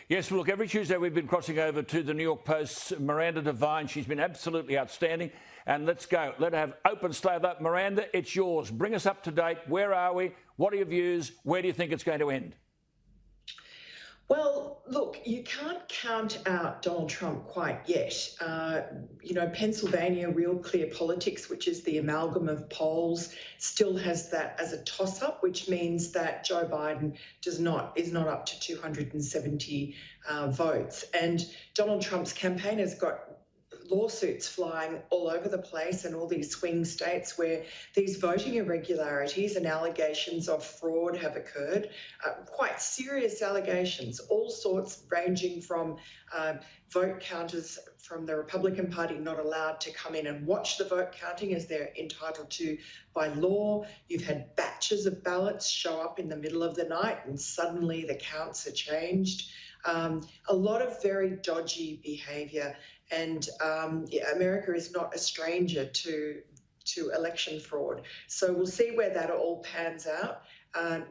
Yes, well, look, every Tuesday we've been crossing over to the New York Post's Miranda Devine. She's been absolutely outstanding. And let's go. Let her have open slather. Miranda, it's yours. Bring us up to date. Where are we? What are your views? Where do you think it's going to end? Well, look, you can't count out Donald Trump quite yet. Pennsylvania Real Clear Politics, which is the amalgam of polls, still has that as a toss-up, which means that Joe Biden is not up to 270 votes. And Donald Trump's campaign has got lawsuits flying all over the place in all these swing states where these voting irregularities and allegations of fraud have occurred. Quite serious allegations, all sorts, ranging from vote counters from the Republican Party not allowed to come in and watch the vote counting as they're entitled to by law. You've had batches of ballots show up in the middle of the night and suddenly the counts are changed. A lot of very dodgy behaviour, and America is not a stranger to election fraud. So we'll see where that all pans out.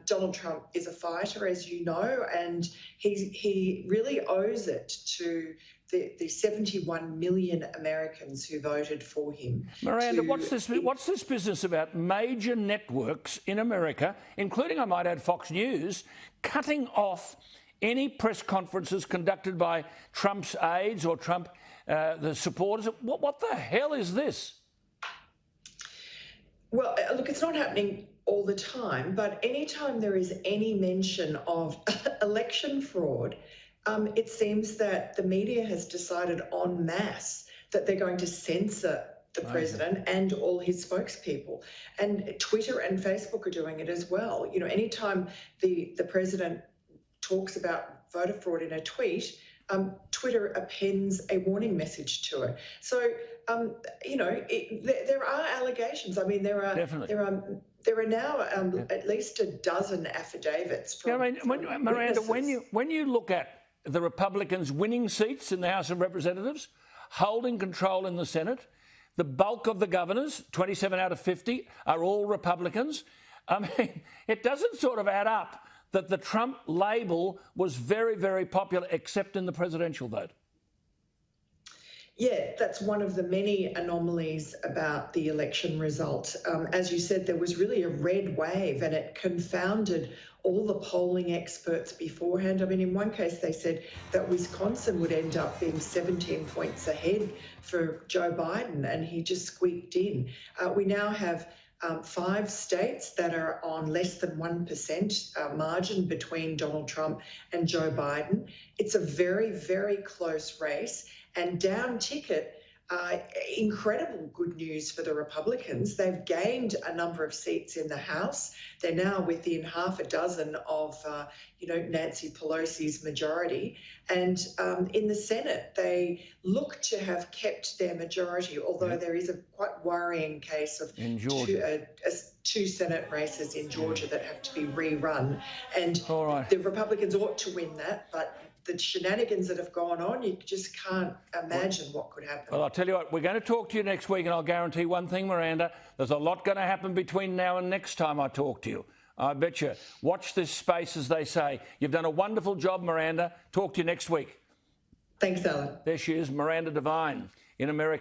Donald Trump is a fighter, as you know, and he really owes it to the 71 million Americans who voted for him. Miranda, what's this business about major networks in America, including, I might add, Fox News, cutting off any press conferences conducted by Trump's aides or the supporters? What the hell is this? Well, look, it's not happening all the time, but anytime there is any mention of election fraud, it seems that the media has decided en masse that they're going to censor the president and all his spokespeople. And Twitter and Facebook are doing it as well. You know, anytime the president talks about voter fraud in a tweet, Twitter appends a warning message to it. So, there are allegations. I mean, there are now at least a dozen affidavits from. Miranda, when you look at the Republicans winning seats in the House of Representatives, holding control in the Senate, the bulk of the governors, 27 out of 50, are all Republicans. I mean, it doesn't sort of add up that the Trump label was very, very popular, except in the presidential vote. Yeah, that's one of the many anomalies about the election result. As you said, there was really a red wave and it confounded all the polling experts beforehand. I mean, in one case, they said that Wisconsin would end up being 17 points ahead for Joe Biden, and he just squeaked in. We now have 5 states that are on less than 1% margin between Donald Trump and Joe Biden. It's a very, very close race, and down ticket, incredible good news for the Republicans. They've gained a number of seats in the House. They're now within half a dozen of, Nancy Pelosi's majority. And in the Senate, they look to have kept their majority, although there is a quite worrying case of two Senate races in Georgia that have to be rerun. And the Republicans ought to win that, but the shenanigans that have gone on, you just can't imagine what could happen. Well, I'll tell you what, we're going to talk to you next week, and I'll guarantee one thing, Miranda, there's a lot going to happen between now and next time I talk to you. I bet you. Watch this space, as they say. You've done a wonderful job, Miranda. Talk to you next week. Thanks, Alan. There she is, Miranda Devine in America.